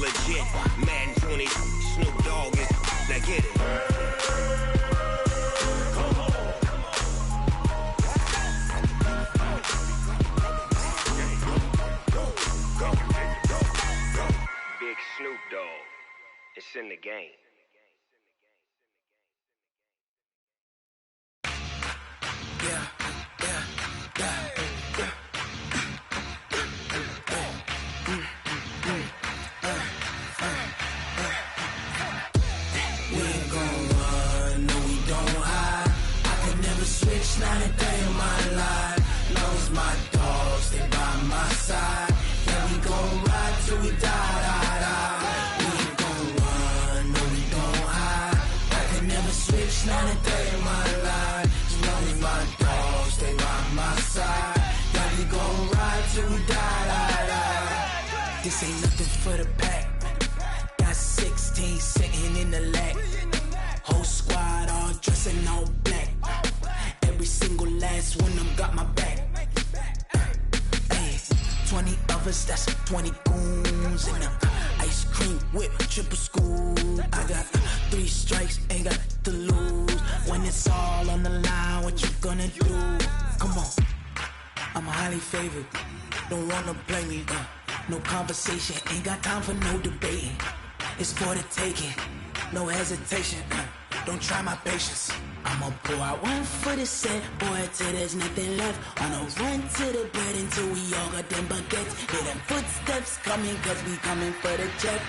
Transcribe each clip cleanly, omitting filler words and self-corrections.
legit. Madden 20, Snoop Dogg is, now get it. Big Snoop Dogg, it's in the game. Not a day in my life. Knows my dogs, they by my side. Yeah, we gon' ride till we die. We ain't gon' run, no, we gon' hide. I can never switch, not a day in my life. As long as my dogs, they by my side. Yeah, we gon' ride till we die. This ain't nothing for the pack. Got 16 sitting in the lag. Whole squad all dressing all black. Every single last one of them got my back. 20 of us, that's 20 goons. And ice cream whip, triple school. I got 3 strikes, ain't got to lose. When it's all on the line, what you gonna do? Come on, I'm highly favored. Don't wanna play me, no conversation. Ain't got time for no debating. It's for the taking, no hesitation. Don't try my patience. I'ma pour out one for the set, boy, till there's nothing left. On a run to the bread until we all got them baguettes. Hear them footsteps coming, cause we coming for the check.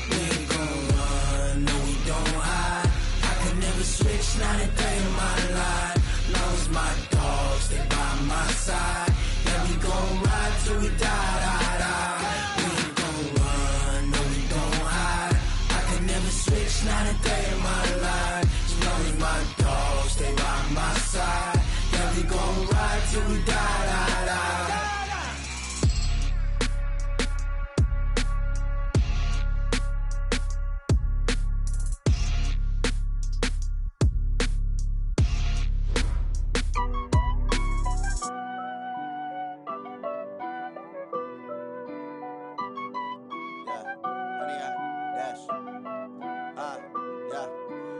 We ain't gon' run, no, we don't hide. I could never switch, not a day in my life. Long as my dogs, they by my side. Yeah, we gon' ride till we die. We ain't gon' run, no, we don't hide. I could never switch, not a day in my life. As long as my dogs, they by my side. Yeah, we gon' ride till we die.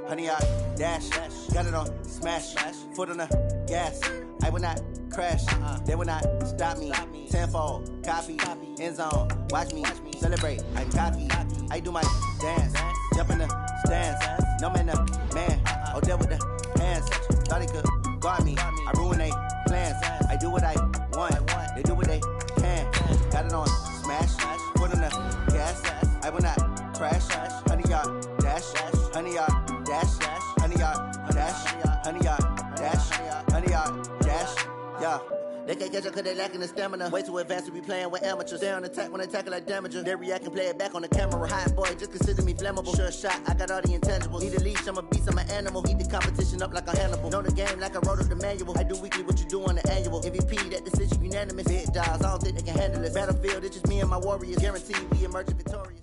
Honey, I dash, got it on smash, foot on the gas. I will not crash, they will not stop me. Tenfold, copy, end zone, watch me celebrate. I copy, I do my dance, jump in the stands. No man, man, oh there with the hands. Thought he could guard me, I ruin they plans. I do what I want, they do what they can. Got it on smash, foot on the gas. I will not crash, honey, y'all dash, honey, y'all dash, honey, y'all dash, honey, y'all dash, honey, y'all dash, yeah. They can't catch up cause they lacking the stamina. Way too advanced to be playing with amateurs. Stay on attack when they tackle like damager. They react and play it back on the camera. Hot boy, just consider me flammable. Sure shot, I got all the intangibles. Need a leash, I'm a beast, I'm an animal. Eat the competition up like a Hannibal. Know the game like I wrote up the manual. I do weekly what you do on the annual. MVP, that decision unanimous. Big dials, I don't think they can handle it. Battlefield, it's just me and my warriors. Guaranteed we emerge victorious.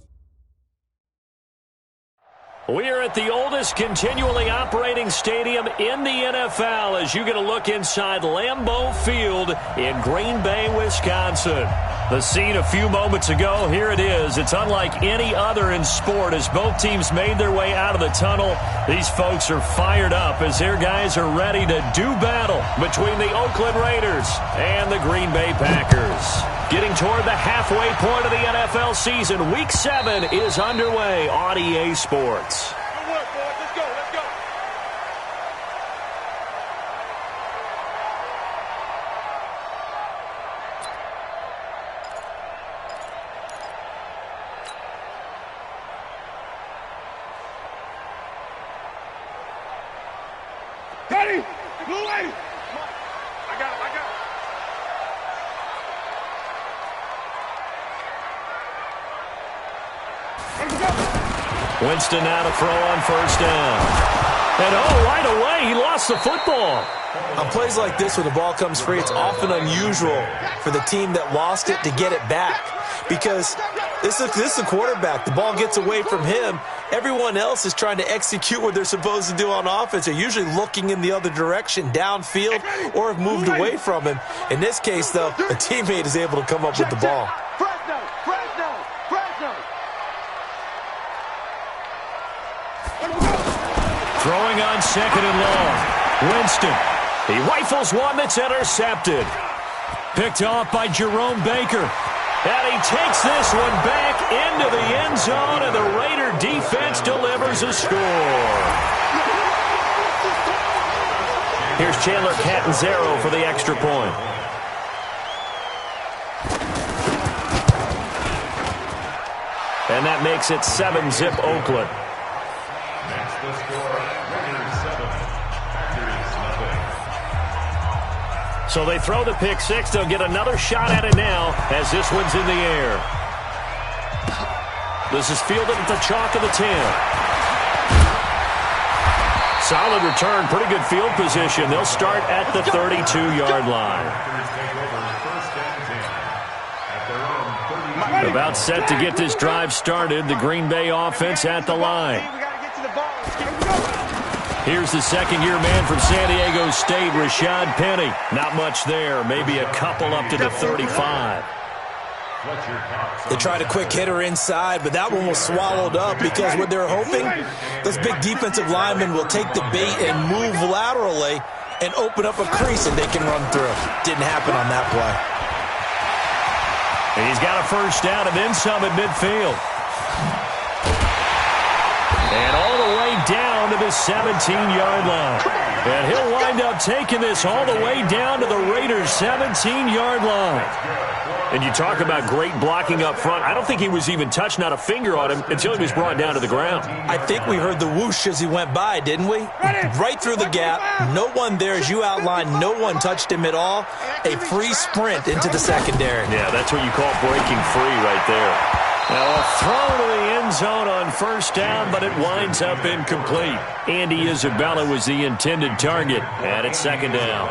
We are at the oldest continually operating stadium in the NFL as you get a look inside Lambeau Field in Green Bay, Wisconsin. The scene a few moments ago, here it is. It's unlike any other in sport as both teams made their way out of the tunnel. These folks are fired up as their guys are ready to do battle between the Oakland Raiders and the Green Bay Packers. Getting toward the halfway point of the NFL season, Week 7 is underway on EA Sports. Good work, boys. Let's go. Let's go. Daddy, blue lady. I got it. Winston now to throw on first down. And right away, he lost the football. On plays like this, when the ball comes free, it's often unusual for the team that lost it to get it back. Because this is the quarterback. The ball gets away from him. Everyone else is trying to execute what they're supposed to do on offense. They're usually looking in the other direction, downfield, or have moved away from him. In this case, though, a teammate is able to come up with the ball. First down. on 2nd and long. Winston. He rifles one that's intercepted. Picked off by Jerome Baker. And he takes this one back into the end zone, and the Raider defense delivers a score. Here's Chandler Catanzaro for the extra point. And that makes it 7-zip Oakland. So they throw the pick six. They'll get another shot at it now as this one's in the air. This is fielded at the chalk of the 10. Solid return, pretty good field position. They'll start at the 32-yard line. About set to get this drive started. The Green Bay offense at the line. Here's the second-year man from San Diego State, Rashad Penny. Not much there, maybe a couple up to the 35. They tried a quick hitter inside, but that one was swallowed up because what they're hoping, those big defensive linemen will take the bait and move laterally and open up a crease that they can run through. Didn't happen on that play. And he's got a first down and then some at midfield. And all the way down to the 17-yard line. And he'll wind up taking this all the way down to the Raiders' 17-yard line. And you talk about great blocking up front. I don't think he was even touched, not a finger on him, until he was brought down to the ground. I think we heard the whoosh as he went by, didn't we? Right through the gap. No one there, as you outlined. No one touched him at all. A free sprint into the secondary. Yeah, that's what you call breaking free right there. Now a throw to the end zone on first down, but it winds up incomplete. Andy Isabella was the intended target, and it's second down.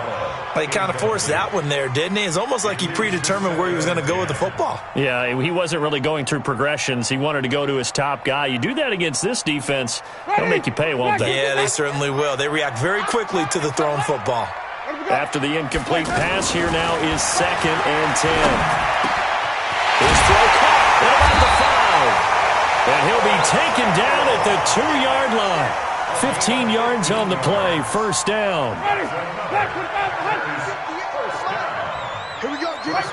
He kind of forced that one there, didn't he? It's almost like he predetermined where he was going to go with the football. Yeah, he wasn't really going through progressions. He wanted to go to his top guy. You do that against this defense, they'll make you pay, won't they? Yeah, they certainly will. They react very quickly to the thrown football. After the incomplete pass, here now is 2nd and 10. His throw caught. What about the foul? And he'll be taken down at the 2-yard line. 15 yards on the play, first down. Here we go, Jimmy. I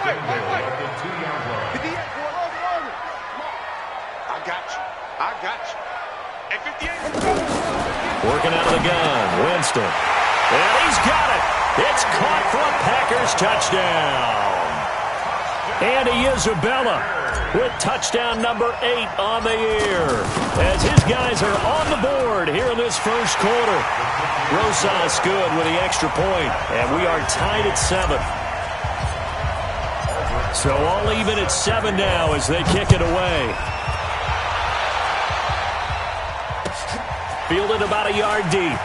got you. At 58. Working out of the gun, Winston. And he's got it. It's caught for a Packers touchdown. Andy Isabella with touchdown number 8 on the year. As his guys are on the board here in this first quarter. Rosas good with the extra point, and we are tied at 7. So all even at 7 now as they kick it away. Fielded about a yard deep.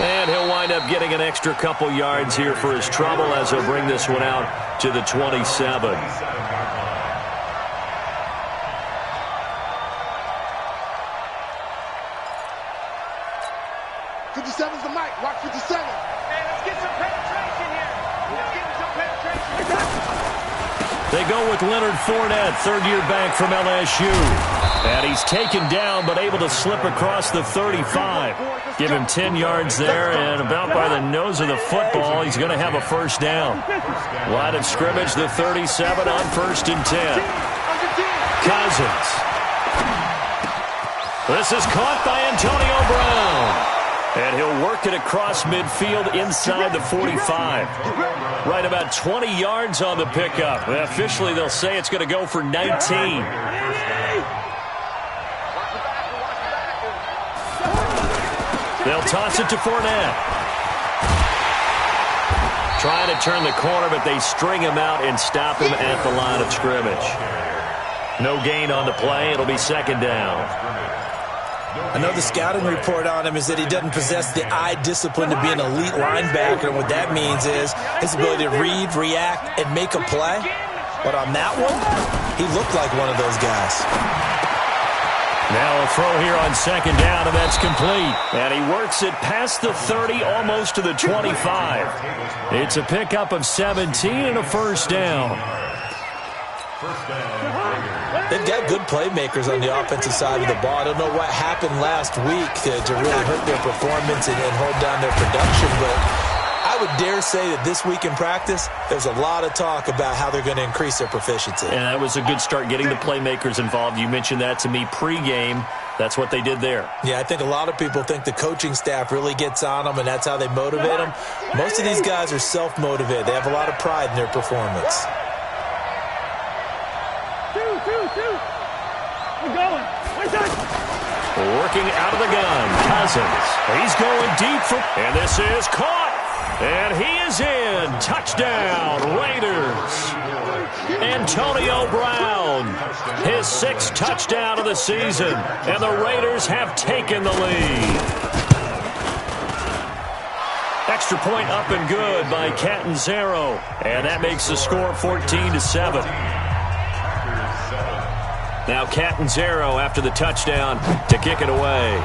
And he'll wind up getting an extra couple yards here for his trouble as he'll bring this one out to the 27. 57's the mic. Watch 57. Hey, let's get some penetration here. Let's get some penetration. They go with Leonard Fournette, third-year back from LSU. And he's taken down but able to slip across the 35. Give him 10 yards there, and about by the nose of the football, he's going to have a first down. Line of scrimmage, the 37 on 1st and 10. Cousins. This is caught by Antonio Brown. And he'll work it across midfield inside the 45. Right about 20 yards on the pickup. Officially, they'll say it's going to go for 19. They'll toss it to Fournette. Trying to turn the corner, but they string him out and stop him at the line of scrimmage. No gain on the play. It'll be second down. I know the scouting report on him is that he doesn't possess the eye discipline to be an elite linebacker, and what that means is his ability to read, react, and make a play. But on that one, he looked like one of those guys. Now a throw here on second down, and that's complete. And he works it past the 30, almost to the 25. It's a pickup of 17 and a first down. They've got good playmakers on the offensive side of the ball. I don't know what happened last week to really hurt their performance and hold down their production, but I would dare say that this week in practice, there's a lot of talk about how they're going to increase their proficiency. And that was a good start, getting the playmakers involved. You mentioned that to me pregame. That's what they did there. Yeah, I think a lot of people think the coaching staff really gets on them, and that's how they motivate them. Most of these guys are self-motivated. They have a lot of pride in their performance. We're going. Working out of the gun, Cousins. He's going deep for, and this is caught. And he is in. Touchdown, Raiders. Antonio Brown, his 6th touchdown of the season. And the Raiders have taken the lead. Extra point up and good by Catanzaro. And that makes the score 14-7. Now Catanzaro after the touchdown to kick it away.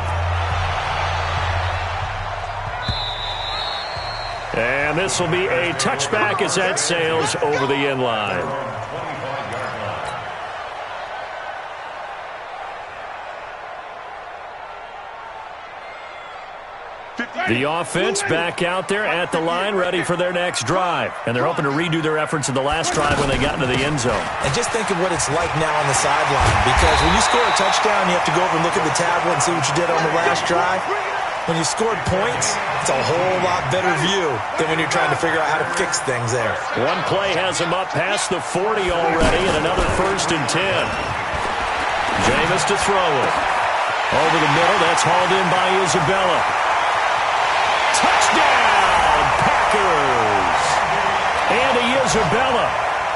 And this will be a touchback as that sails over the end line. The offense back out there at the line, ready for their next drive. And they're hoping to redo their efforts in the last drive when they got into the end zone. And just think of what it's like now on the sideline, because when you score a touchdown, you have to go over and look at the tablet and see what you did on the last drive. When you scored points, it's a whole lot better view than when you're trying to figure out how to fix things there. One play has him up past the 40 already, and another 1st and 10. Jameis to throw it. Over the middle, that's hauled in by Isabella. Touchdown, Packers! Andy Isabella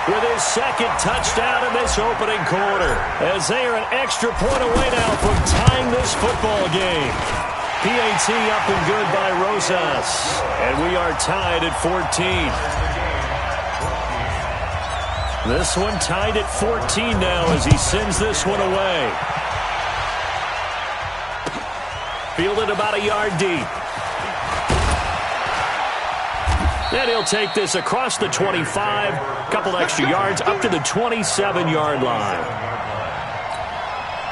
with his 2nd touchdown in this opening quarter, as they are an extra point away now from tying this football game. PAT up and good by Rosas, and we are tied at 14. This one tied at 14 now as he sends this one away. Fielded about a yard deep. And he'll take this across the 25, a couple extra yards up to the 27-yard line.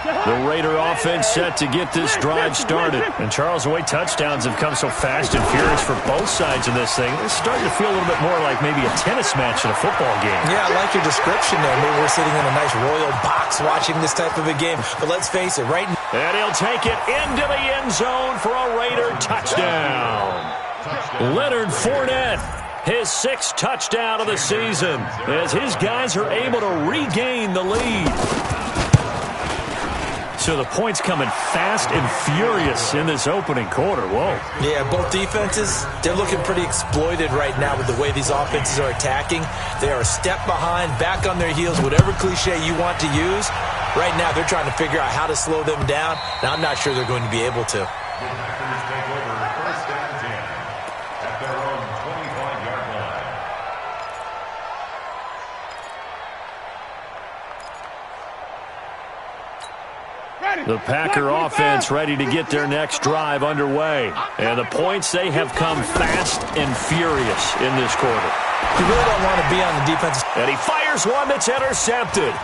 The Raider offense set to get this drive started. And Charles, the way touchdowns have come so fast and furious for both sides of this thing, it's starting to feel a little bit more like maybe a tennis match in a football game. Yeah, I like your description there. Maybe we're sitting in a nice royal box watching this type of a game. But let's face it, right now. And he'll take it into the end zone for a Raider touchdown. Leonard Fournette, his 6th touchdown of the season, as his guys are able to regain the lead. So the points coming fast and furious in this opening quarter. Whoa. Yeah, both defenses, they're looking pretty exploited right now with the way these offenses are attacking. They are a step behind, back on their heels, whatever cliche you want to use. Right now, they're trying to figure out how to slow them down, and I'm not sure they're going to be able to. The Packer offense ready to get their next drive underway. And the points, they have come fast and furious in this quarter. You really don't want to be on the defense. And he fires one that's intercepted.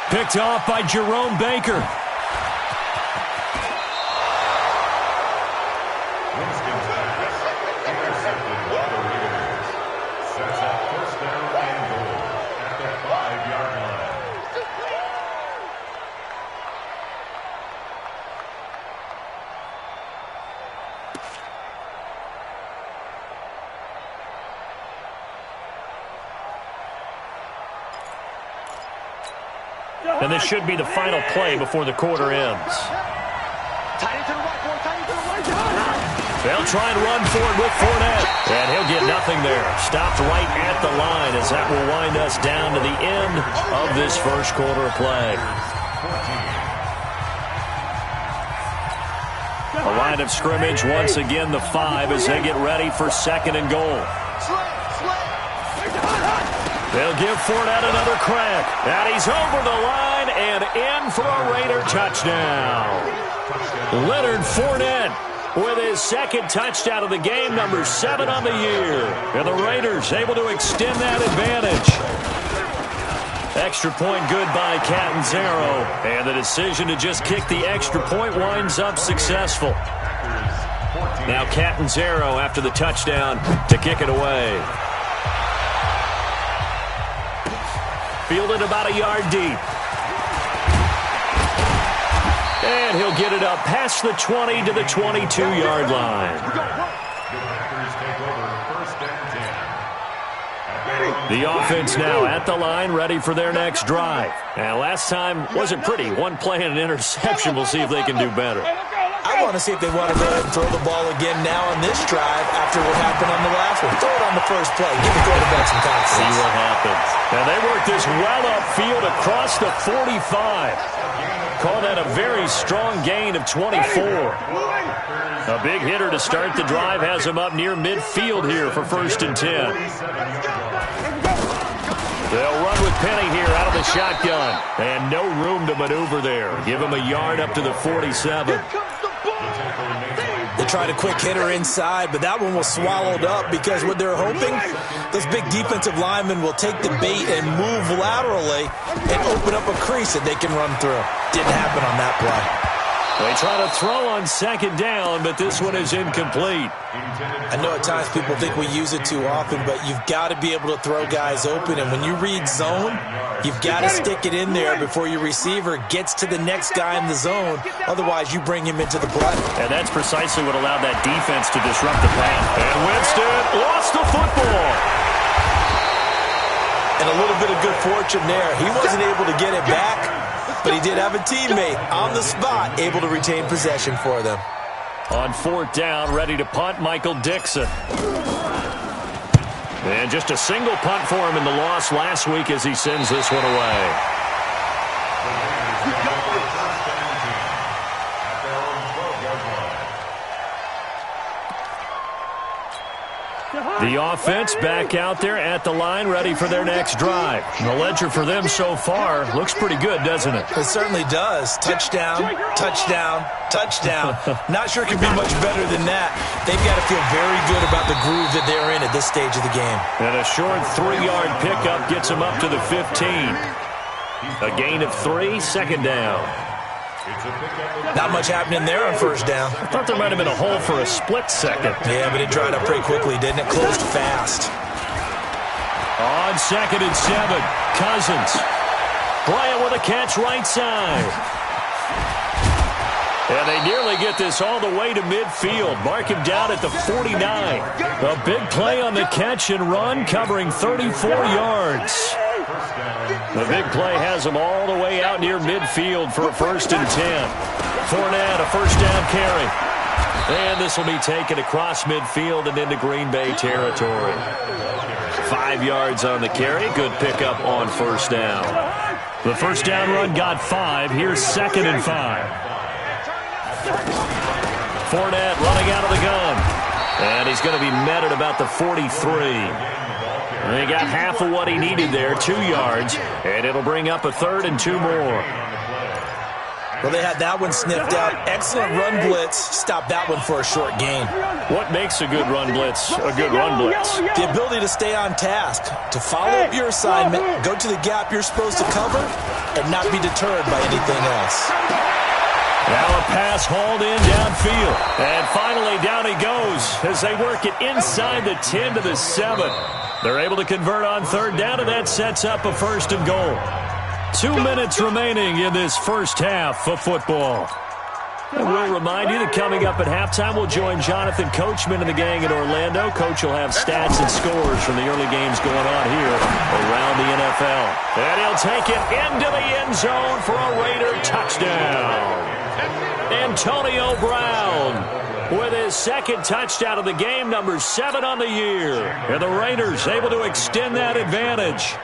Picked off by Jerome Baker. And this should be the final play before the quarter ends. They'll try and run for it with Fournette. And he'll get nothing there. Stopped right at the line as that will wind us down to the end of this first quarter of play. A line of scrimmage, once again the 5 as they get ready for 2nd and goal. They'll give Fournette another crack. And he's over the line and in for a Raider touchdown. Leonard Fournette with his 2nd touchdown of the game, number 7 on the year. And the Raiders able to extend that advantage. Extra point good by Catanzaro. And the decision to just kick the extra point winds up successful. Now Catanzaro after the touchdown to kick it away. Fielded about a yard deep. And he'll get it up past the 20 to the 22-yard line. The offense now at the line, ready for their next drive. And last time wasn't pretty. One play and an interception. We'll see if they can do better. I want to see if they want to go ahead and throw the ball again now on this drive after what happened on the last one. Throw it on the first play. Give the quarterback some confidence. See what happens. Now they work this well upfield across the 45. Call that a very strong gain of 24. A big hitter to start the drive has him up near midfield here for 1st and 10. They'll run with Penny here out of the shotgun. And no room to maneuver there. Give him a yard up to the 47. They tried a quick hitter inside, but that one was swallowed up because what they're hoping, those big defensive linemen will take the bait and move laterally and open up a crease that they can run through. Didn't happen on that play. They try to throw on 2nd down, but this one is incomplete. I know at times people think we use it too often, but you've got to be able to throw guys open. And when you read zone, you've got to stick it in there before your receiver gets to the next guy in the zone. Otherwise, you bring him into the play. And that's precisely what allowed that defense to disrupt the pass. And Winston lost the football. And a little bit of good fortune there. He wasn't able to get it back, but he did have a teammate on the spot able to retain possession for them. On 4th down, ready to punt, Michael Dixon. And just a single punt for him in the loss last week as he sends this one away. The offense back out there at the line, ready for their next drive. And the ledger for them so far looks pretty good, doesn't it? It certainly does. Touchdown, touchdown, touchdown. Not sure it can be much better than that. They've got to feel very good about the groove that they're in at this stage of the game. And a short 3-yard pickup gets them up to the 15. A gain of 3, 2nd down. Not much happening there on 1st down. I thought there might have been a hole for a split second. Yeah, but it dried up pretty quickly, didn't it? Closed fast. On 2nd and 7, Cousins. Bryant with a catch right side. And they nearly get this all the way to midfield. Mark him down at the 49. A big play on the catch and run, covering 34 yards. The big play has them all the way out near midfield for a 1st and 10. Fournette, a 1st down carry. And this will be taken across midfield and into Green Bay territory. 5 yards on the carry. Good pickup on 1st down. The 1st down run got 5. Here's 2nd and 5. Fournette running out of the gun. And he's going to be met at about the 43. And he got half of what he needed there, 2 yards. And it'll bring up a 3rd and 2 more. Well, they had that one sniffed out. Excellent run blitz. Stopped that one for a short gain. What makes a good run blitz a good run blitz? The ability to stay on task, to follow up your assignment, go to the gap you're supposed to cover, and not be deterred by anything else. Now a pass hauled in downfield. And finally down he goes as they work it inside the 10 to the 7. They're able to convert on 3rd down, and that sets up a 1st and goal. 2 minutes remaining in this first half of football. And we'll remind you that coming up at halftime, we'll join Jonathan Coachman and the gang in Orlando. Coach will have stats and scores from the early games going on here around the NFL. And he'll take it into the end zone for a Raider touchdown. Antonio Brown with his 2nd touchdown of the game, number 7 on the year. And the Raiders able to extend that advantage.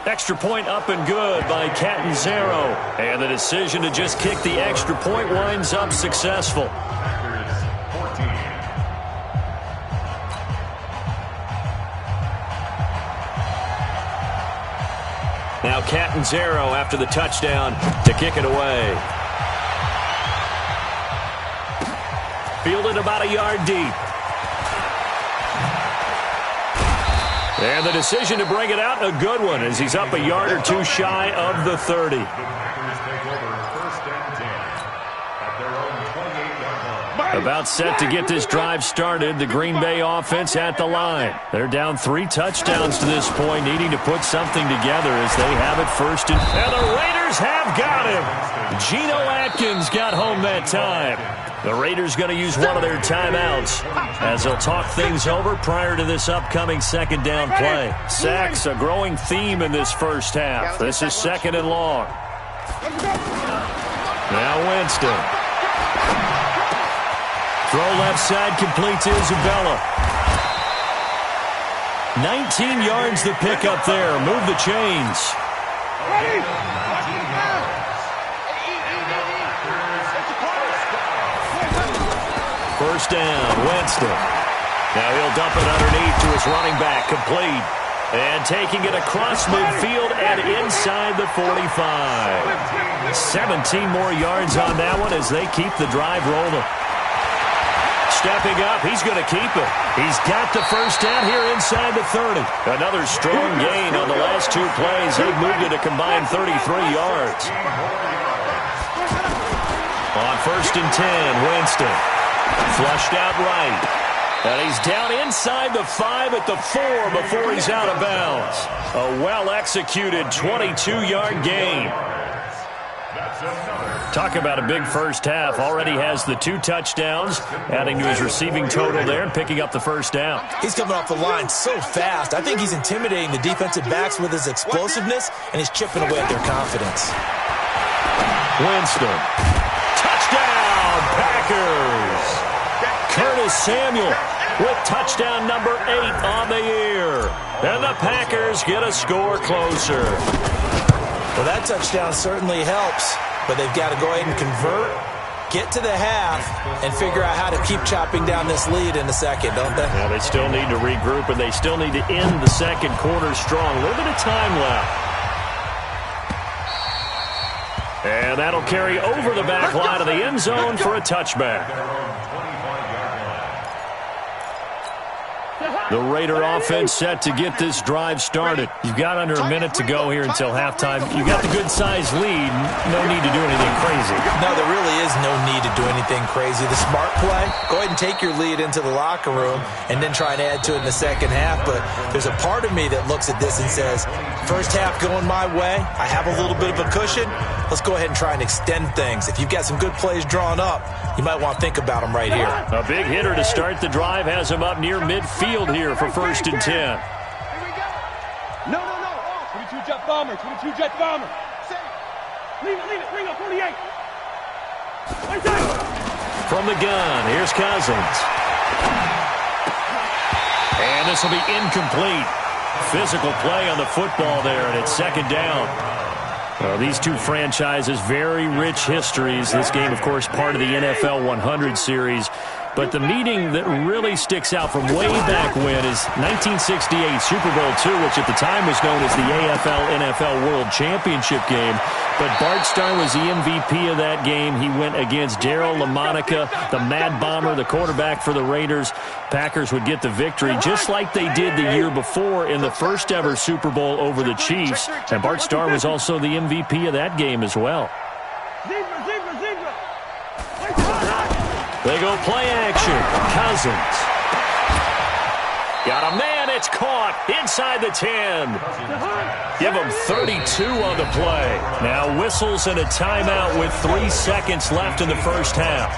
Extra point up and good by Catanzaro. And the decision to just kick the extra point winds up successful. Now Catanzaro after the touchdown to kick it away. Fielded about a yard deep. And the decision to bring it out, a good one, as he's up a yard or two shy of the 30. About set to get this drive started. The Green Bay offense at the line. They're down 3 touchdowns to this point, needing to put something together as they have it first. And the Raiders have got him. Geno Atkins got home that time. The Raiders going to use one of their timeouts as they'll talk things over prior to this upcoming second down play. Sacks, a growing theme in this first half. This is second and long. Now Winston. Throw left side, complete to Isabella. 19 yards the pick up there. Move the chains. First down, Winston. Now he'll dump it underneath to his running back, complete. And taking it across midfield and inside the 45. 17 more yards on that one as they keep the drive rolling. Stepping up, he's going to keep it. He's got the first down here inside the 30. Another strong gain on the last 2 plays. They've moved it a combined 33 yards. On first and 10, Winston. Flushed out right. And he's down inside the 5 at the 4 before he's out of bounds. A well-executed 22-yard gain. Talk about a big first half. Already has the 2 touchdowns, adding to his receiving total there and picking up the first down. He's coming off the line so fast. I think he's intimidating the defensive backs with his explosiveness, and he's chipping away at their confidence. Winston. Touchdown, Packers! Curtis Samuel with touchdown number 8 on the year. And the Packers get a score closer. Well, that touchdown certainly helps, but they've got to go ahead and convert, get to the half, and figure out how to keep chopping down this lead in the second, don't they? Yeah, they still need to regroup, and they still need to end the second quarter strong. A little bit of time left. And that'll carry over the back line of the end zone for a touchback. The Raider offense set to get this drive started. You've got under a minute to go here until halftime. You've got the good-sized lead. No need to do anything crazy. No, there really is no need to do anything crazy. The smart play, go ahead and take your lead into the locker room and then try and add to it in the second half. But there's a part of me that looks at this and says, first half going my way. I have a little bit of a cushion. Let's go ahead and try and extend things. If you've got some good plays drawn up, you might want to think about them right here. A big hitter to start the drive has him up near midfield here for first and 10. Here we go. No. 22 jet bomber. 22 jet bomber. Leave it. Bring up 48. From the gun, here's Cousins. And this will be incomplete. Physical play on the football there, and it's second down. These two franchises, very rich histories. This game, of course, part of the NFL 100 series. But the meeting that really sticks out from way back when is 1968 Super Bowl II, which at the time was known as the AFL-NFL World Championship game. But Bart Starr was the MVP of that game. He went against Darryl LaMonica, the Mad Bomber, the quarterback for the Raiders. Packers would get the victory just like they did the year before in the first ever Super Bowl over the Chiefs. And Bart Starr was also the MVP of that game as well. They go play action. Cousins. Got a man. It's caught inside the 10. Give him 32 on the play. Now whistles and a timeout with 3 seconds left in the first half.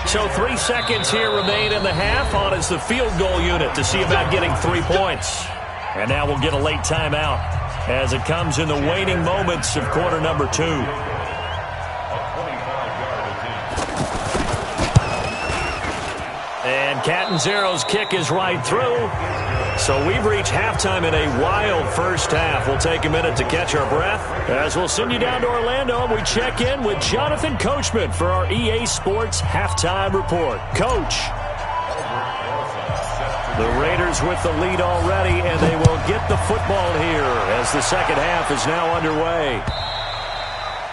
So 3 seconds here remain in the half on as the field goal unit to see about getting 3 points. And now we'll get a late timeout as it comes in the waning moments of quarter number 2. And Catanzaro's kick is right through. So we've reached halftime in a wild first half. We'll take a minute to catch our breath as we'll send you down to Orlando and we check in with Jonathan Coachman for our EA Sports Halftime Report. Coach. The Raiders with the lead already, and they will get the football here as the second half is now underway.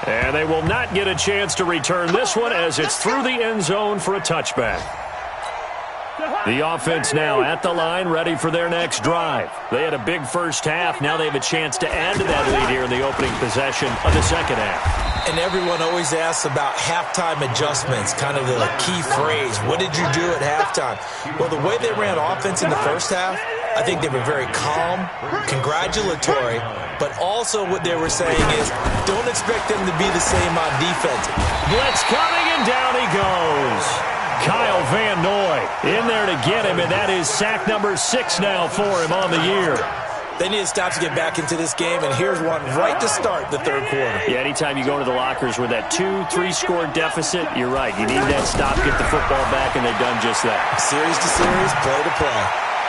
And they will not get a chance to return this one as it's through the end zone for a touchback. The offense now at the line, ready for their next drive. They had a big first half. Now they have a chance to add to that lead here in the opening possession of the second half. And everyone always asks about halftime adjustments, kind of the key phrase. What did you do at halftime? Well, the way they ran offense in the first half, I think they were very calm, congratulatory, but also what they were saying is don't expect them to be the same on defense. Blitz coming, and down he goes. Kyle Van Noy in there to get him, and that is sack number 6 now for him on the year. They need to stop to get back into this game, and here's one right to start the third quarter. Yeah, anytime you go to the lockers with that 2-3 score deficit, you're right. You need that stop, get the football back, and they've done just that. Series to series, play to play.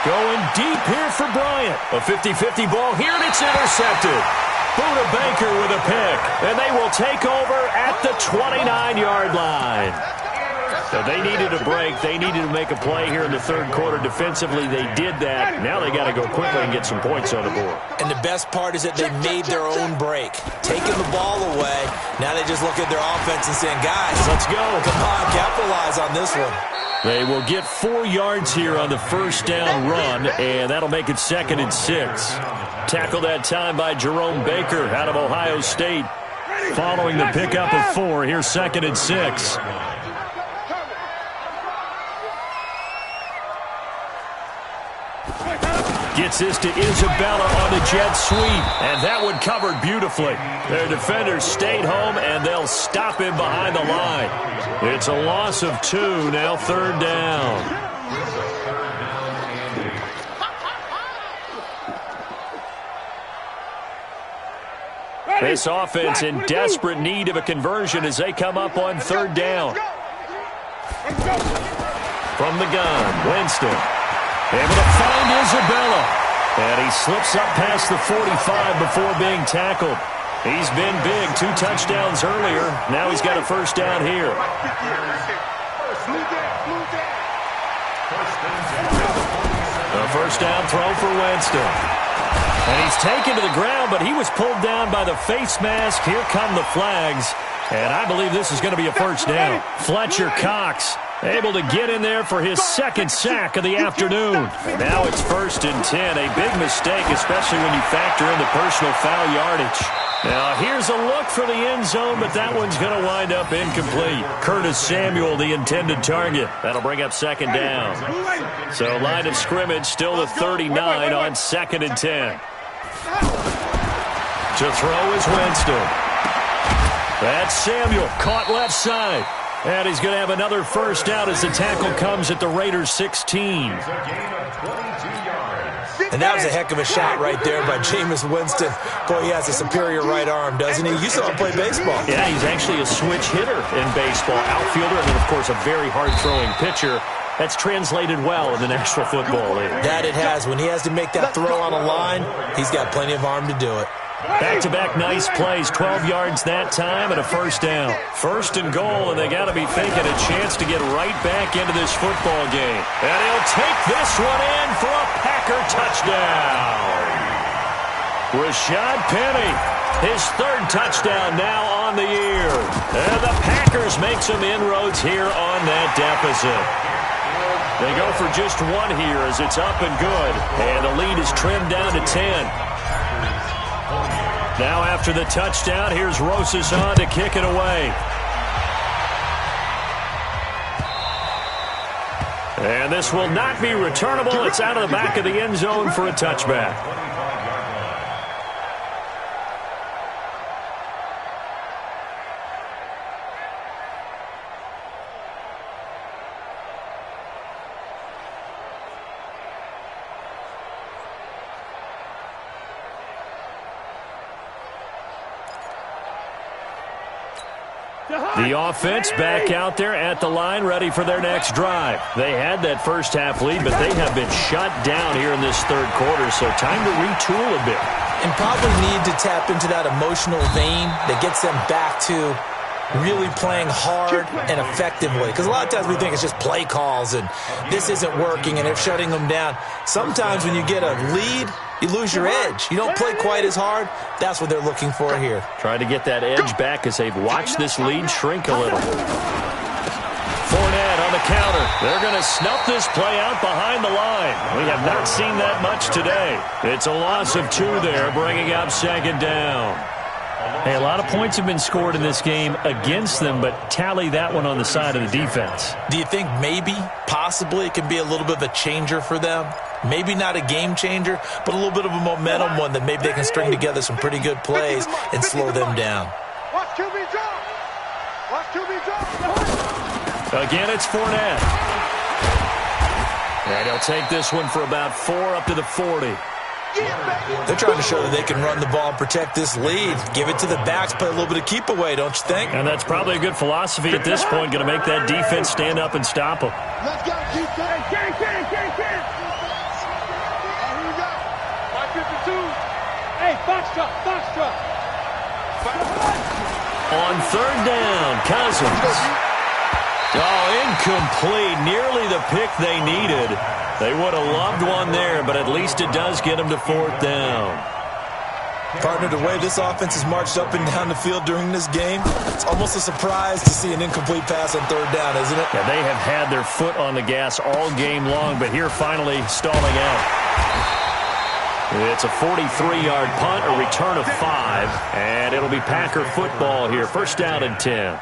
Going deep here for Bryant. A 50-50 ball here, and it's intercepted. Buda Baker with a pick, and they will take over at the 29-yard line. So they needed a break. They needed to make a play here in the third quarter. Defensively, they did that. Now they got to go quickly and get some points on the board. And the best part is that they made their own break. Taking the ball away. Now they just look at their offense and saying, guys, let's go. Come on, capitalize on this one. They will get 4 yards here on the first down run, and that'll make it 2nd and 6. Tackled that time by Jerome Baker out of Ohio State. Following the pickup of 4, here's 2nd and 6. Gets this to Isabella on the jet sweep, and that one covered beautifully. Their defenders stayed home, and they'll stop him behind the line. It's a loss of 2, now 3rd down. This offense in desperate need of a conversion as they come up on 3rd down. From the gun, Winston. Able to find Isabella. And he slips up past the 45 before being tackled. He's been big. 2 touchdowns earlier. Now he's got a first down here. A first down throw for Winston. And he's taken to the ground, but he was pulled down by the face mask. Here come the flags. And I believe this is going to be a first down. Fletcher Cox able to get in there for his 2nd sack of the afternoon. And now it's 1st and 10. A big mistake, especially when you factor in the personal foul yardage. Now here's a look for the end zone, but that one's going to wind up incomplete. Curtis Samuel, the intended target. That'll bring up 2nd down. So line of scrimmage still the 39 on 2nd and 10. To throw is Winston. That's Samuel, caught left side. And he's going to have another first down as the tackle comes at the Raiders' 16. And that was a heck of a shot right there by Jameis Winston. Boy, he has a superior right arm, doesn't he? You saw him play baseball. Yeah, he's actually a switch hitter in baseball. Outfielder, and then, of course, a very hard-throwing pitcher. That's translated well in the National Football League. That it has. When he has to make that throw on a line, he's got plenty of arm to do it. Back-to-back nice plays, 12 yards that time and a first down. 1st and goal, and they got to be thinking a chance to get right back into this football game. And he'll take this one in for a Packer touchdown. Rashad Penny, his 3rd touchdown now on the year. And the Packers make some inroads here on that deficit. They go for just 1 here as it's up and good. And the lead is trimmed down to 10. Now after the touchdown, here's Rosas on to kick it away. And this will not be returnable. It's out of the back of the end zone for a touchback. The offense back out there at the line, ready for their next drive. They had that first half lead, but they have been shut down here in this 3rd quarter, so time to retool a bit. And probably need to tap into that emotional vein that gets them back to really playing hard and effectively. Because a lot of times we think it's just play calls and this isn't working and they're shutting them down. Sometimes when you get a lead, you lose your edge. You don't play quite as hard. That's what they're looking for here. Trying to get that edge back as they've watched this lead shrink a little. Fournette on the counter. They're going to snuff this play out behind the line. We have not seen that much today. It's a loss of 2 there, bringing up second down. Hey, a lot of points have been scored in this game against them, but tally that one on the side of the defense. Do you think maybe, possibly, it can be a little bit of a changer for them? Maybe not a game changer, but a little bit of a momentum one that maybe they can string together some pretty good plays and slow them down. Watch QB drop. Watch QB drop. Again, it's Fournette. And he'll take this one for about 4 up to the 40. They're trying to show that they can run the ball and protect this lead. Give it to the backs, play a little bit of keep away, don't you think? And that's probably a good philosophy at this point, going to make that defense stand up and stop them. Let's go, keep going. Here we go. 552. Hey, box truck. On third down, Cousins. Oh, incomplete. Nearly the pick they needed. They would have loved one there, but at least it does get them to 4th down. Partner, the way this offense has marched up and down the field during this game, it's almost a surprise to see an incomplete pass on 3rd down, isn't it? Yeah, they have had their foot on the gas all game long, but here finally stalling out. It's a 43-yard punt, a return of 5, and it'll be Packer football here. 1st down and 10.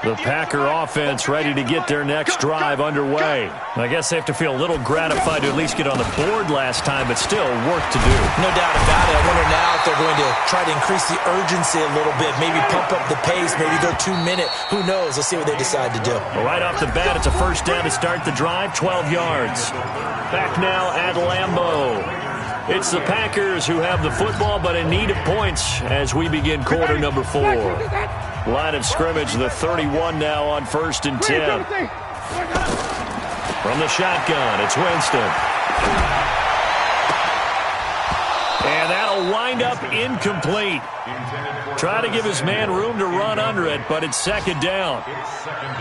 The Packer offense ready to get their next drive underway. I guess they have to feel a little gratified to at least get on the board last time, but still work to do. No doubt about it. I wonder now if they're going to try to increase the urgency a little bit, maybe pump up the pace, maybe go 2-minute. Who knows? Let's see what they decide to do. Well, right off the bat, it's a 1st down to start the drive, 12 yards. Back now at Lambeau. It's the Packers who have the football, but in need of points as we begin quarter number 4. Line of scrimmage, the 31 now on 1st and 10. From the shotgun, it's Winston. And that'll wind up incomplete. Try to give his man room to run under it, but it's 2nd down.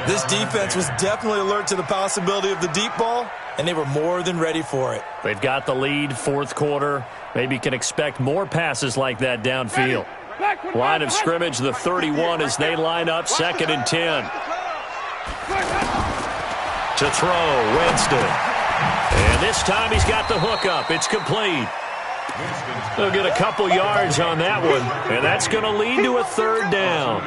This defense was definitely alert to the possibility of the deep ball, and they were more than ready for it. They've got the lead, 4th quarter. Maybe can expect more passes like that downfield. Line of scrimmage, the 31 as they line up, 2nd and 10. To throw, Winston. And this time he's got the hook up. It's complete. They'll get a couple yards on that one, and that's going to lead to a 3rd down.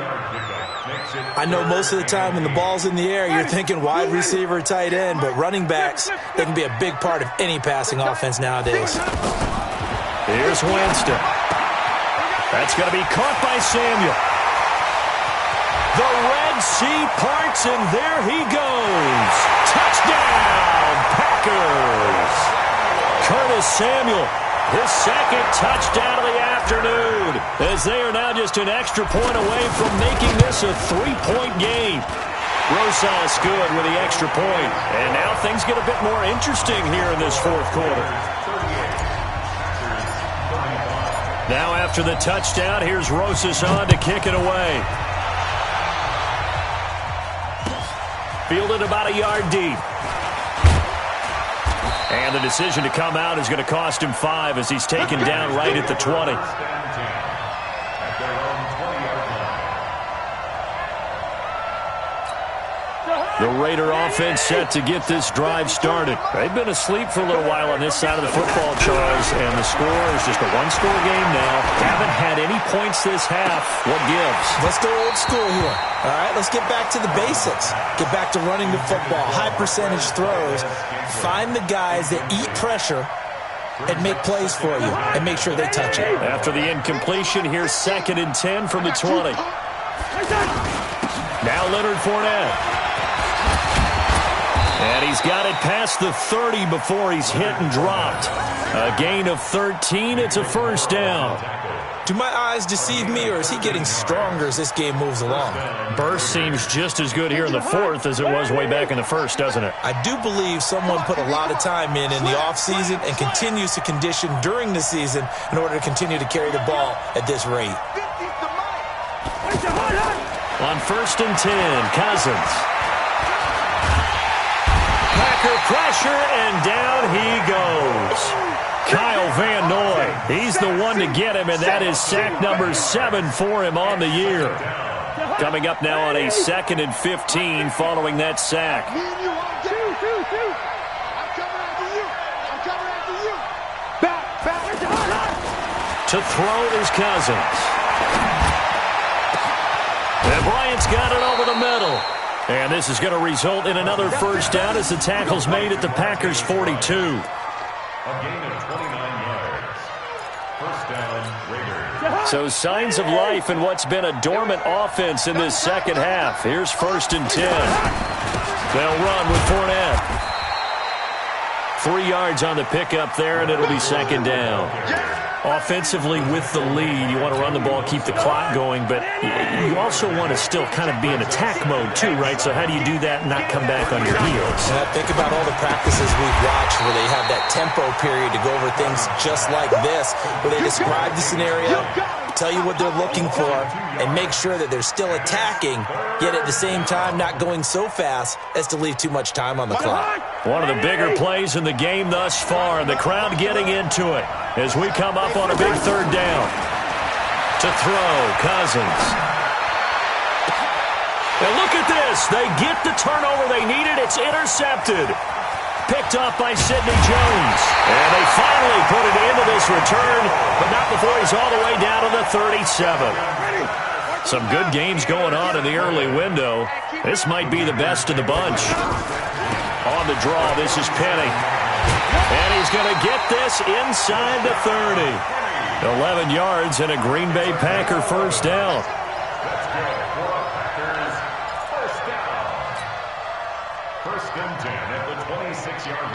I know most of the time when the ball's in the air, you're thinking wide receiver, tight end, but running backs, they can be a big part of any passing offense nowadays. Here's Winston. That's going to be caught by Samuel. The Red Sea parts, and there he goes. Touchdown, Packers. Curtis Samuel, his 2nd touchdown of the afternoon, as they are now just an extra point away from making this a 3-point game. Rosas good with the extra point, and now things get a bit more interesting here in this 4th quarter. Now after the touchdown, here's Rosas on to kick it away. Fielded about a yard deep. And the decision to come out is going to cost him 5 as he's taken down right at the 20. The Raider offense set to get this drive started. They've been asleep for a little while on this side of the football, Charles, and the score is just a 1-score game now. Haven't had any points this half. What gives? Let's go old school here. All right, let's get back to the basics. Get back to running the football, high percentage throws. Find the guys that eat pressure and make plays for you and make sure they touch it. After the incompletion, here's 2nd and 10 from the 20. Now Leonard Fournette. And he's got it past the 30 before he's hit and dropped. A gain of 13. It's a 1st down. Do my eyes deceive me, or is he getting stronger as this game moves along? Burst seems just as good here in the 4th as it was way back in the 1st, doesn't it? I do believe someone put a lot of time in the offseason and continues to condition during the season in order to continue to carry the ball at this rate. On 1st and 10, Cousins. Packer pressure, and down he goes. Kyle Van Noy, he's the one to get him, and that is sack number 7 for him on the year. Coming up now on a 2nd and 15 following that sack. I'm coming after you. I'm coming after you. Back. To throw is Cousins. And Bryant's got it over the middle. And this is going to result in another first down as the tackle's made at the Packers' 42. A gain of 29 yards. First down, Raiders. So signs of life in what's been a dormant offense in this second half. Here's 1st and 10. They'll run with Fournette. 3 yards on the pickup there, and it'll be 2nd down. Offensively with the lead, you want to run the ball, keep the clock going, but you also want to still kind of be in attack mode too, right? So how do you do that and not come back on your heels? And I think about all the practices we've watched where they have that tempo period to go over things just like this, where they describe the scenario, tell you what they're looking for, and make sure that they're still attacking, yet at the same time not going so fast as to leave too much time on the clock. One of the bigger plays in the game thus far, and the crowd getting into it as we come up on a big 3rd down. To throw, Cousins. And look at this. They get the turnover they needed. It's intercepted. Picked off by Sidney Jones. And they finally put it into this return, but not before he's all the way down to the 37. Some good games going on in the early window. This might be the best of the bunch. On the draw, this is Penny. And he's going to get this inside the 30. 11 yards and a Green Bay Packer first down. Let's go for Packers. First down. 1st and 10 at the 26-yard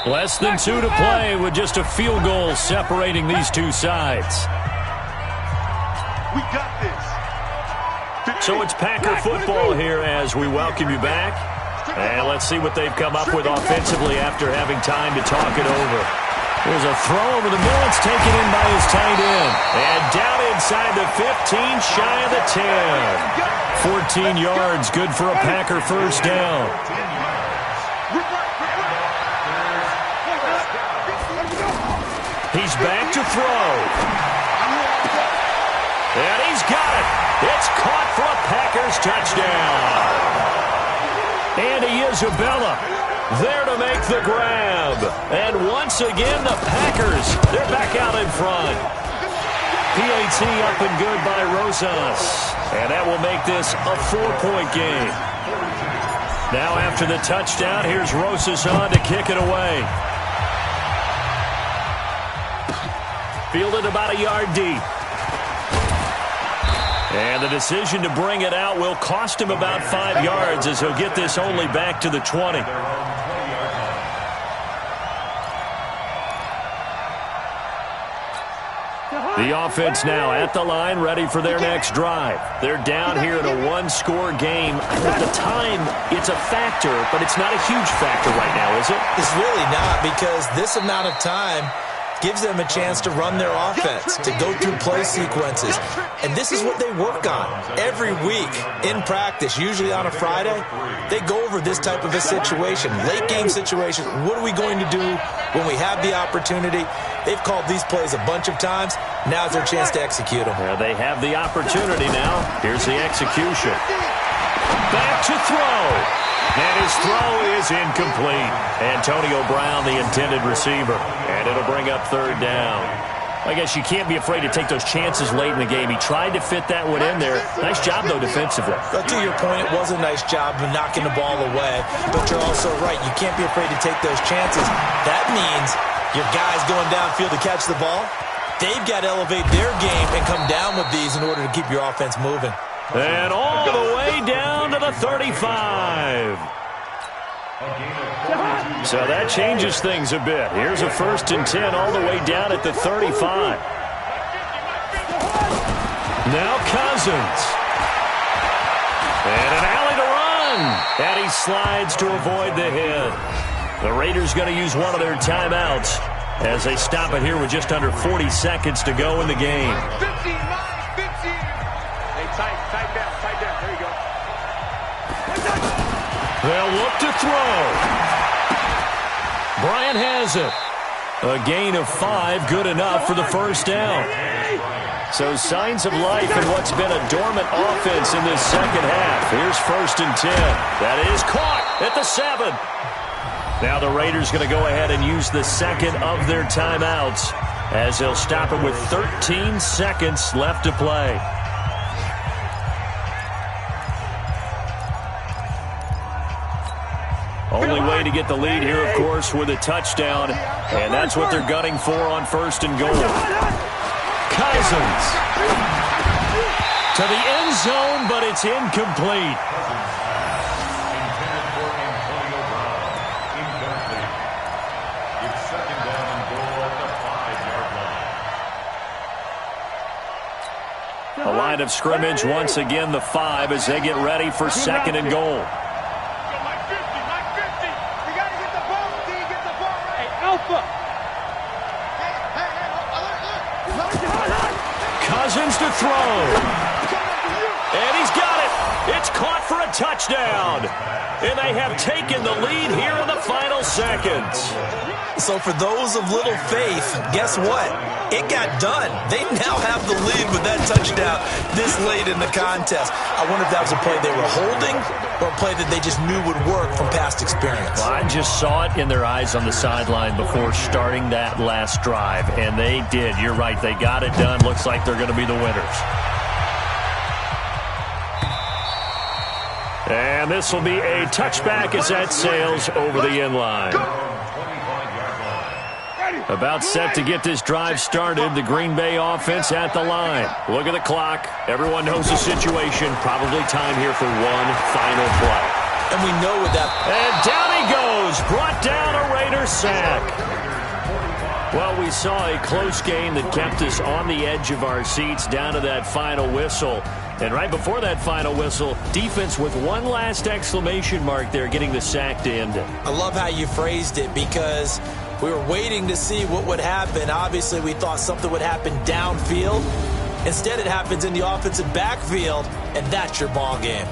line. Less than 2 to play with just a field goal separating these two sides. We got this. So it's Packer football here as we welcome you back. And let's see what they've come up with offensively after having time to talk it over. There's a throw over the middle. It's taken in by his tight end. And down inside the 15, shy of the 10. 14 yards, good for a Packer first down. He's back to throw. And he's got it. It's caught for a Packers touchdown. Andy Isabella there to make the grab. And once again, the Packers, they're back out in front. PAT up and good by Rosas. And that will make this a 4-point game. Now after the touchdown, here's Rosas on to kick it away. Fielded about a yard deep. And the decision to bring it out will cost him about 5 yards as he'll get this only back to the 20. The offense now at the line, ready for their next drive. They're down here in a one-score game. At the time, it's a factor, but it's not a huge factor right now, is it? It's really not, because this amount of time gives them a chance to run their offense, to go through play sequences. And this is what they work on every week in practice, usually on a Friday. They go over this type of a situation, late game situation. What are we going to do when we have the opportunity? They've called these plays a bunch of times. Now's their chance to execute them. Well, they have the opportunity now. Here's the execution. Back to throw. And his throw is incomplete. Antonio Brown, the intended receiver. And it'll bring up 3rd down. I guess you can't be afraid to take those chances late in the game. He tried to fit that one in there. Nice job, though, defensively. But to your point, it was a nice job of knocking the ball away. But you're also right. You can't be afraid to take those chances. That means your guys going downfield to catch the ball, they've got to elevate their game and come down with these in order to keep your offense moving. And all the way down to the 35. So that changes things a bit. Here's a 1st and 10 all the way down at the 35. Now Cousins. And an alley to run. And he slides to avoid the hit. The Raiders going to use one of their timeouts as they stop it here with just under 40 seconds to go in the game. 15. Hey, tight down. There you go. They'll look to throw. Bryant has it. A gain of 5, good enough for the first down. So signs of life in what's been a dormant offense in this second half. Here's 1st and 10. That is caught at the 7. Now the Raiders going to go ahead and use the second of their timeouts as they'll stop it with 13 seconds left to play. Only way to get the lead here, of course, with a touchdown, and that's what they're gunning for on 1st and goal. Cousins to the end zone, but it's incomplete. Intended for Antonio Brown. Incomplete. It's 2nd down and goal at the 5-yard line. A line of scrimmage once again, the 5, as they get ready for 2nd and goal. Cousins to throw. And he's got it. It's caught for a touchdown. And they have taken the lead here in the final seconds. So for those of little faith, guess what? It got done. They now have the lead with that touchdown this late in the contest. I wonder if that was a play they were holding or a play that they just knew would work from past experience. Well, I just saw it in their eyes on the sideline before starting that last drive, and they did. You're right. They got it done. Looks like they're going to be the winners. And this will be a touchback as that sails over the end line. About set to get this drive started. The Green Bay offense at the line. Look at the clock. Everyone knows the situation. Probably time here for one final play. And we know what that... And down he goes. Brought down a Raider sack. Well, we saw a close game that kept us on the edge of our seats down to that final whistle. And right before that final whistle, defense with one last exclamation mark there, getting the sack to end it. I love how you phrased it, because we were waiting to see what would happen. Obviously, we thought something would happen downfield. Instead, it happens in the offensive backfield, and that's your ball game.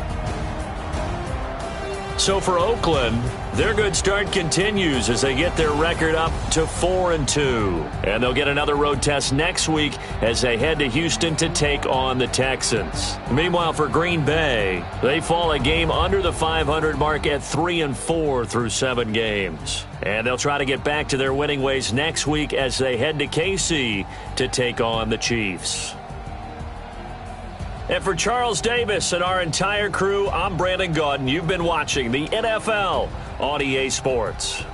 So for Oakland, their good start continues as they get their record up to 4-2. And they'll get another road test next week as they head to Houston to take on the Texans. Meanwhile, for Green Bay, they fall a game under the 500 mark at 3-4 through 7 games. And they'll try to get back to their winning ways next week as they head to KC to take on the Chiefs. And for Charles Davis and our entire crew, I'm Brandon Gaudin. You've been watching the NFL on EA Sports.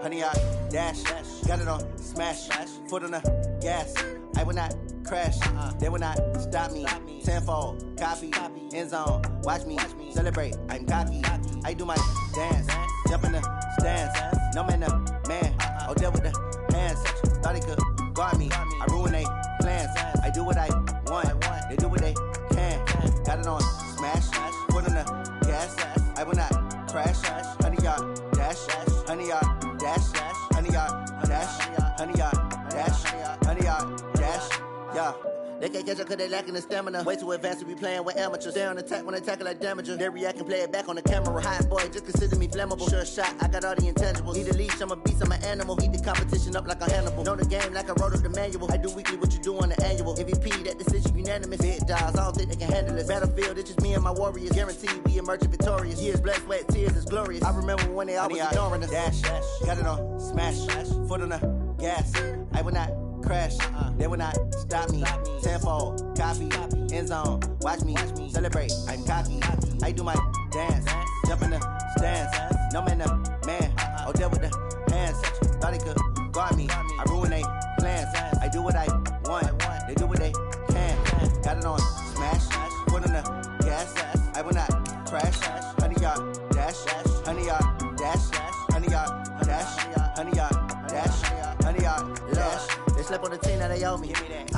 Honey, I dash, got it on smash, foot on the gas. I will not crash, they will not stop me. Tenfold, copy, end zone, watch me celebrate. I'm cocky, I do my dance, jump in the stands. No man, oh, deal with the hands. Thought he could guard me, I ruin they plans. I do what I want, they do what they can. Got it on smash, foot on the gas. I will not crash, honey, y'all dash, honey, y'all dash, honey, y'all dash, honey, y'all dash, honey, y'all dash, yeah. They can't catch up cause they lacking the stamina. Way too advanced to be playing with amateurs. Stay on attack when I tackle like damager. They react and play it back on the camera. Hot boy, just consider me flammable. Sure shot, I got all the intangibles. Need a leash, I'm a beast, I'm an animal. Heat the competition up like a Hannibal. Know the game like I wrote up the manual. I do weekly what you do on the annual. MVP, that decision unanimous. Big dials, I don't think they can handle this. Battlefield, it's just me and my warriors. Guaranteed we emerge victorious. Years, blood, sweat, tears, it's glorious. I remember when they always ignoring us. Dash, got it on smash, foot on the gas. I will not crash, they will not stop me. Tenfold, copy, end zone, watch me celebrate. I'm cocky, I do my dance, jump in the stands. No man, oh, deal with the hands. Thought he could guard me, I ruin they plans. I do what I want, they do what they can. Got it on smash, foot on the gas. I will not crash, honey, y'all dash, honey, y'all dash, honey, y'all dash, honey, y'all dash, honey, y'all dash. They slept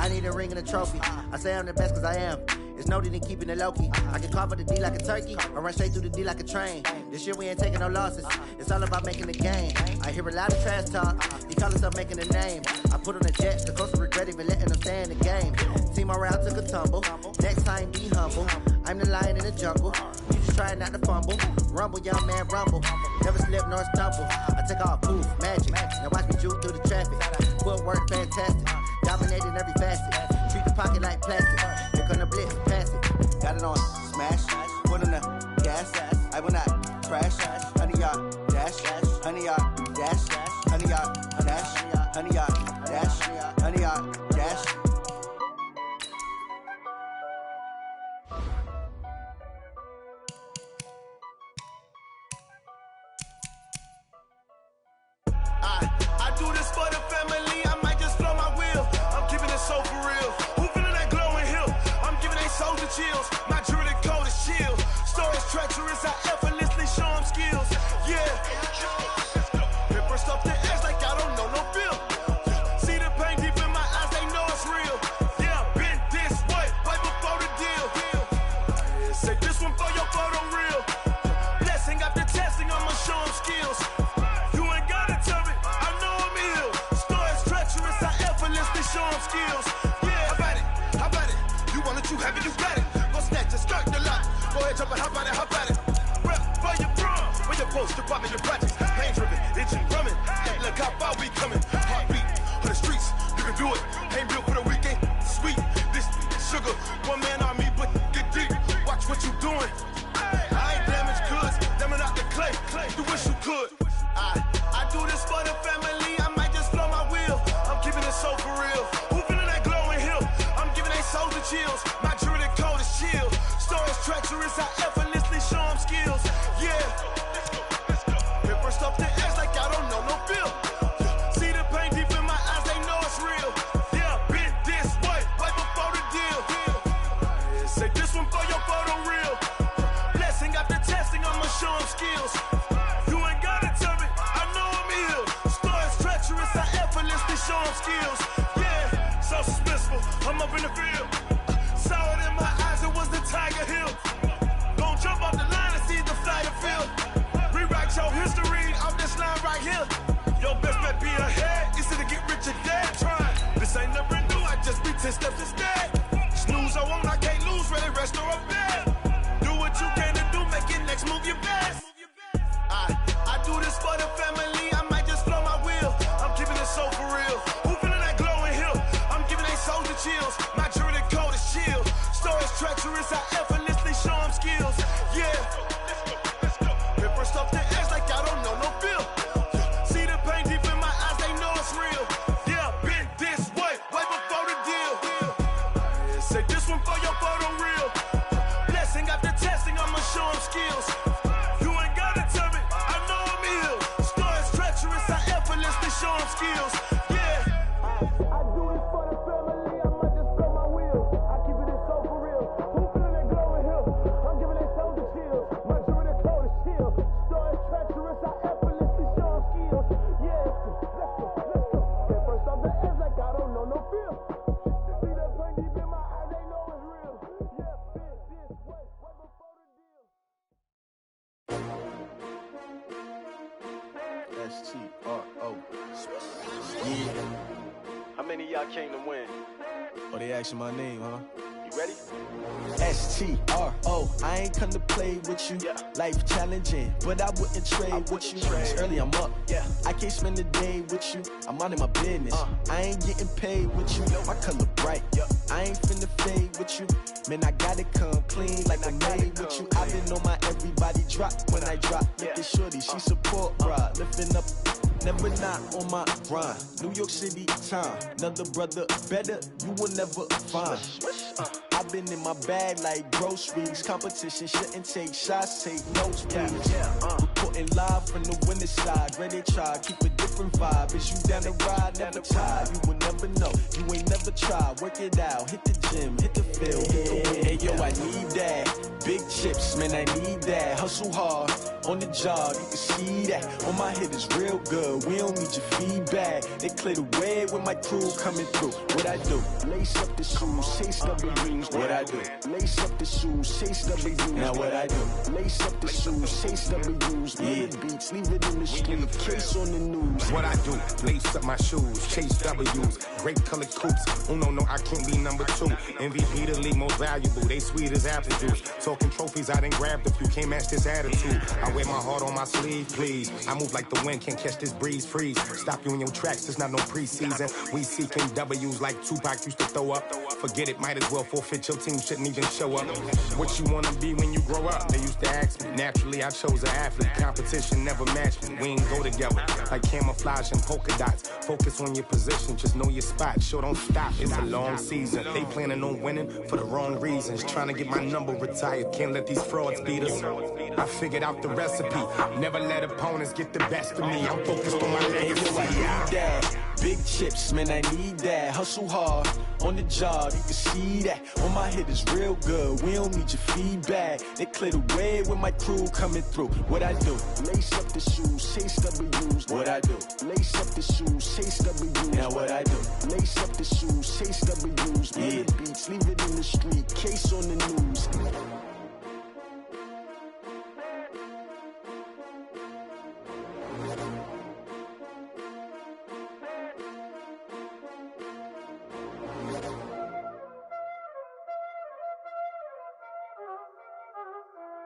I need a ring and a trophy. I say I'm the best cause I am. It's no need in keeping it low-key. I can carve up the D like a turkey or run straight through the D like a train. This year we ain't taking no losses. It's all about making the game. I hear a lot of trash talk. He call himself making a name. I put on the Jets, the coach will regret even letting them stay in the game. Team around took a tumble. Next time be humble. I'm the lion in the jungle. You just try not to fumble. Rumble, young man, rumble. Never slip nor stumble. I take all proof, magic. Now watch me juke through the traffic. Footwork fantastic. Dominating every facet. Treat the pocket like plastic. Here come the blitz, pass it. Got it on smash. Foot on the gas. I will not crash. 100-yard dash. 100-yard dash. 100-yard dash. 100-yard dash. 100-yard dash. I do this for the family. I might just blow my wheel. I'm keeping it so for real. Who feeling that glowing hill? I'm giving they soldier chills. My jewelry code is chill. Stories treacherous. I effortlessly show them skills. Yeah. Paper stuff the edge like I don't know no feel. See the pain deep in my eyes. They know it's real. Yeah, been this way before the deal. Say this one for your photo real. Blessing after testing. I'ma show them skills. Show them skills. Yeah, how about it? You want it, you have it, you got it. Go snatch it, start the lot. Go ahead, jump it, hop on it. Rep for your bro. Where your post, department, your projects. Pain driven, itching, drumming. Hey, look how far we coming. Heartbeat on the streets, you can do it. Ain't built for the weekend. Sweet, this sugar. One man army, but get deep. Watch what you doing. I ain't damaged goods, damn out the clay. You wish you could. I do this for the family. I might just blow my wheel. I'm keeping it so for real. Who feeling that glowing hill? I'm giving they soldier chills. My jewelry code is chill. Stories treacherous. I effortlessly show them skills. Yeah. Paper stuff the edge like I don't know no feel. See the pain deep in my eyes. They know it's real. Yeah, been this way before the deal. Say this one for your photo real. Blessing after testing. I'ma show them skills. Show them skills, yeah, so suspenseful. I'm up in the field, saw it in my eyes, it was the Tiger Hill. Gon' jump off the line and see the fly the field. Rewrite your history off this line right here. Your best bet be ahead, easy to get rich or dead. Try, this ain't never new, I just be 10 steps instead. Snooze I won't, I can't lose, ready, rest or a bed. Do what you can to do, make it next move your best. I do this for the family, I might just blow my wheel. I'm keeping it so for real. Who feeling that glowing hill? I'm giving they soldier chills. My jewelry code is chill. Stories treacherous. I effortlessly show them skills. Yeah. Paper stuff the edge like I don't know no feel. See the pain deep in my eyes. They know it's real. Yeah, been this way before the deal. Say this one for your photo real. Blessing after testing. I'ma show them skills. Show them skills, yeah. I do this for the family. I might just blow my wheel. I keep it so for real. Who feeling that glowing hill? I'm giving they soldier chills. My jewelry code is chill. Stories treacherous. I effortlessly show them skills. Yeah, let's go. Get first off the edge like I don't know no feel. See that pain deep in my eyes, they know it's real. Yeah, been this way before the deal. S-T-R-O. Yeah. How many of y'all came to win? Oh, they asking my name, huh? You ready? S-T-R-O. I ain't come to play with you. Life challenging, but I wouldn't trade with you. It's early, I'm up. I can't spend the day with you. I'm out in my business. I ain't getting paid with you. My color bright. I ain't finna fade with you. Man, I gotta come clean like I made with you. I've been on my everybody drop when I drop. Look at shorty, she support ride. Lifting up, never not on my grind. New York City time, another brother better, you will never find. I've been in my bag like groceries. Competition shouldn't take shots, take notes, please. Reporting live from the winning side. Ready to try, keep a different vibe. Is you down the ride, never tired. You will never know, you ain't never tried. Work it out, hit the gym, hit the field, hit the win. Hey yo, I need that. big chips, man, I need that. Hustle hard, on the job, you can see that. On my head is real good, we don't need your feedback. They clear the way with my crew coming through. What I do? Lace up the shoes, chase W's. What I do? Lace up the shoes, chase W's. Now what I do? Lace up the shoes, chase W's. Yeah, beats, leave it in the street, case on the news. What I do? Lace up my shoes, chase W's. Great colored coops. Oh no, I can't be number 2. MVP the league most valuable. They sweet as apple juice. Talking trophies, I done grabbed a few. Can't match this attitude. I wear my heart on my sleeve, please. I move like the wind, can't catch this breeze. Freeze. Stop you in your tracks. There's not no preseason. We seeking W's like Tupac used to throw up. Forget it, might as well forfeit. Your team shouldn't even show up. What you wanna be when you grow up? They used to ask me. Naturally, I chose an athlete. Competition never matched me. We ain't go together like camouflage and polka dots. Focus on your position, just know your spot. Sure, don't stop. It's a long season. They planning on winning for the wrong reasons. Trying to get my number retired. Can't let these frauds beat us. I figured out the recipe. Never let opponents get the best of me. I'm focused on my legacy. Big chips, man, I need that. Hustle hard, on the job, you can see that. On my head is real good, we don't need your feedback. They clear the way with my crew coming through. What I do? Lace up the shoes, chase W's. What I do? Lace up the shoes, chase W's. Now what I do? Lace up the shoes, chase W's. Yeah, beats, leave it in the street, case on the news.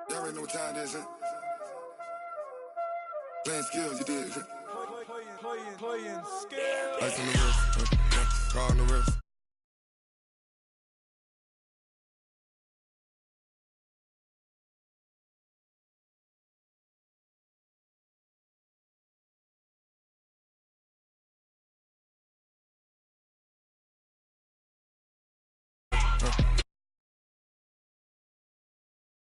Y'all already know what time it is, huh? Playing skills, you did. Playing skills. Ice on the wrist, car on the wrist.